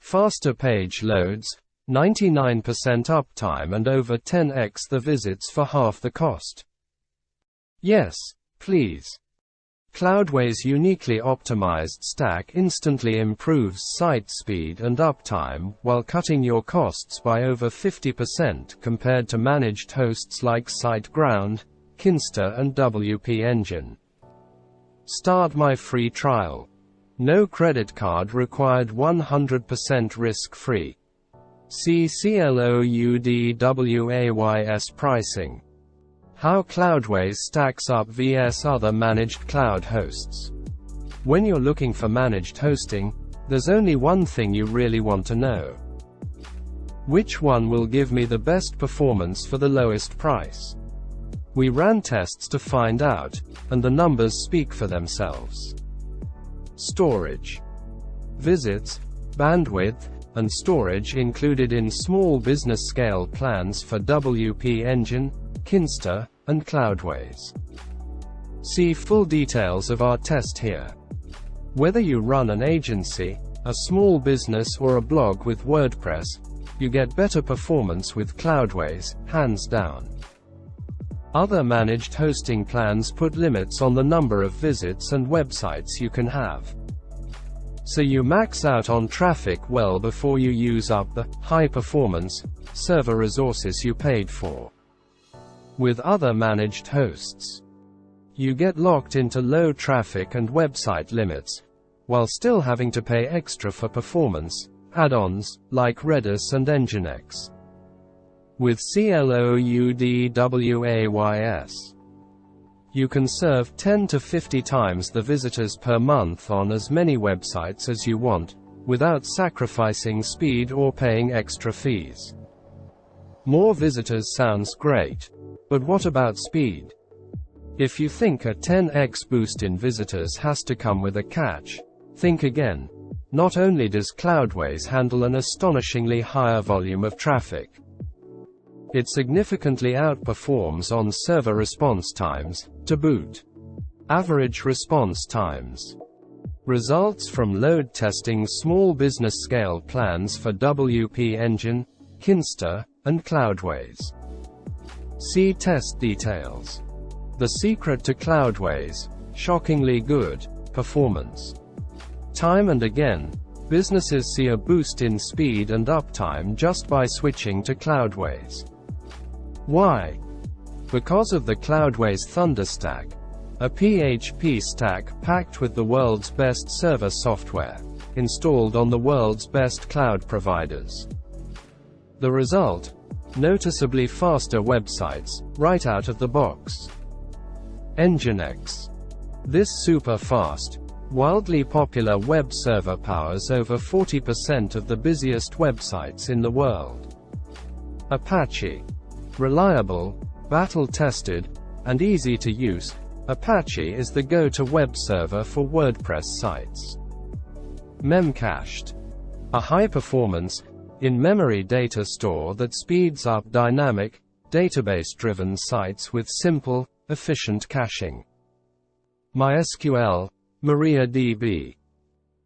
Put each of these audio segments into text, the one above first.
faster page loads, 99% uptime and over 10x the visits for half the cost. Yes, please. Cloudways' uniquely optimized stack instantly improves site speed and uptime, while cutting your costs by over 50% compared to managed hosts like SiteGround, Kinsta and WP Engine. Start my free trial. No credit card required, 100% risk-free. See Cloudways pricing. How Cloudways stacks up vs other managed cloud hosts. When you're looking for managed hosting, there's only one thing you really want to know. Which one will give me the best performance for the lowest price? We ran tests to find out, and the numbers speak for themselves. Storage, visits, bandwidth, and storage included in small business scale plans for WP Engine, Kinsta, and Cloudways. See full details of our test here. Whether you run an agency, a small business or a blog with WordPress, you get better performance with Cloudways, hands down. Other managed hosting plans put limits on the number of visits and websites you can have. So you max out on traffic well before you use up the high-performance server resources you paid for. With other managed hosts, you get locked into low traffic and website limits, while still having to pay extra for performance add-ons like Redis and Nginx. With Cloudways, you can serve 10 to 50 times the visitors per month on as many websites as you want, without sacrificing speed or paying extra fees. More visitors sounds great. But what about speed? If you think a 10x boost in visitors has to come with a catch, think again. Not only does Cloudways handle an astonishingly higher volume of traffic, it significantly outperforms on server response times, to boot. Average response times. Results from load testing small business scale plans for WP Engine, Kinsta, and Cloudways. See test details. The secret to Cloudways: shockingly good performance. Time and again, businesses see a boost in speed and uptime just by switching to Cloudways. Why? Because of the Cloudways Thunder Stack, a PHP stack packed with the world's best server software, installed on the world's best cloud providers. The result? Noticeably faster websites, right out of the box. Nginx. This super fast, wildly popular web server powers over 40% of the busiest websites in the world. Apache. Reliable, battle-tested, and easy to use, Apache is the go-to web server for WordPress sites. Memcached. A high-performance, in-memory data store that speeds up dynamic, database-driven sites with simple, efficient caching. MySQL, MariaDB.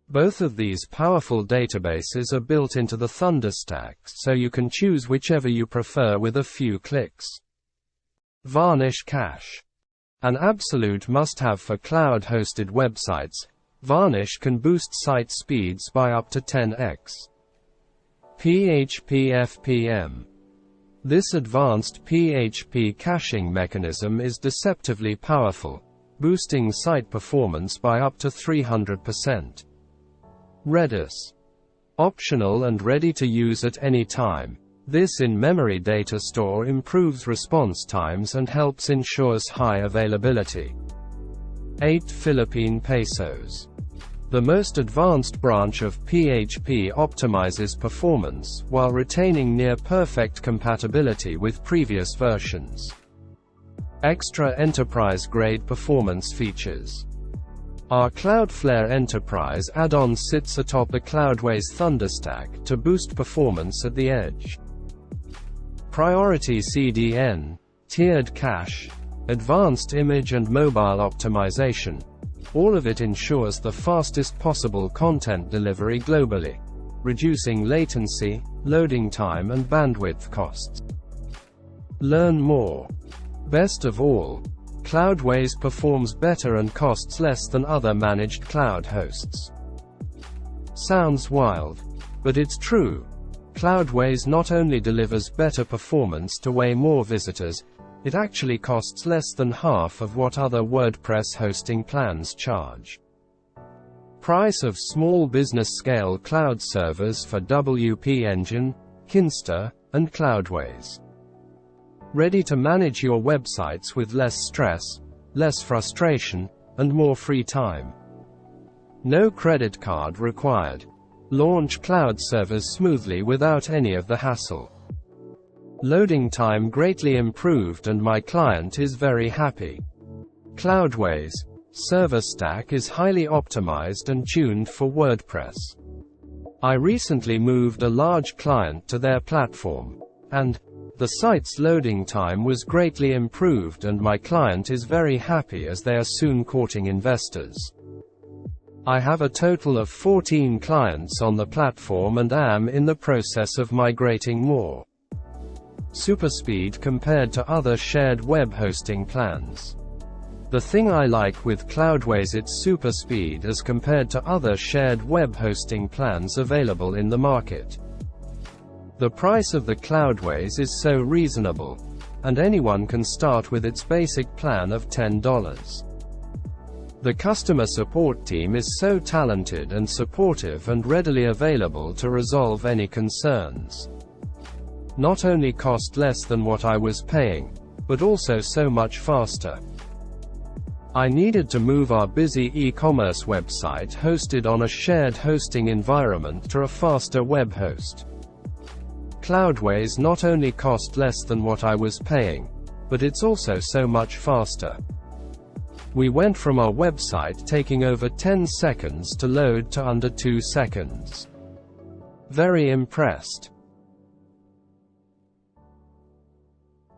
Both of these powerful databases are built into the Thunder Stack, so you can choose whichever you prefer with a few clicks. Varnish Cache. An absolute must-have for cloud-hosted websites, Varnish can boost site speeds by up to 10x. PHP FPM. This advanced PHP caching mechanism is deceptively powerful, boosting site performance by up to 300%. Redis. Optional and ready to use at any time, this in-memory data store improves response times and helps ensures high availability. 8 Philippine pesos. The most advanced branch of PHP optimizes performance, while retaining near-perfect compatibility with previous versions. Extra enterprise-grade performance features. Our Cloudflare Enterprise add-on sits atop the Cloudways Thunder Stack to boost performance at the edge. Priority CDN, tiered cache, advanced image and mobile optimization. All of it ensures the fastest possible content delivery globally. reducing latency, loading time and bandwidth costs. Learn more. Best of all, Cloudways performs better and costs less than other managed cloud hosts. Sounds wild, but it's true. Cloudways not only delivers better performance to way more visitors, it actually costs less than half of what other WordPress hosting plans charge. Price of small business scale cloud servers for WP Engine, Kinsta, and Cloudways. Ready to manage your websites with less stress, less frustration, and more free time. No credit card required. Launch cloud servers smoothly without any of the hassle. Loading time greatly improved and my client is very happy. Cloudways server stack is highly optimized and tuned for WordPress. I recently moved a large client to their platform, and the site's loading time was greatly improved and my client is very happy as they are soon courting investors. I have a total of 14 clients on the platform and am in the process of migrating more. Super speed compared to other shared web hosting plans. The thing I like with Cloudways, it's super speed as compared to other shared web hosting plans available in the market. The price of the Cloudways is so reasonable, and anyone can start with its basic plan of $10. The customer support team is so talented and supportive and readily available to resolve any concerns. Not only cost less than what I was paying, but also so much faster. I needed to move our busy e-commerce website hosted on a shared hosting environment to a faster web host. Cloudways not only cost less than what I was paying, but it's also so much faster. We went from our website taking over 10 seconds to load to under 2 seconds. Very impressed.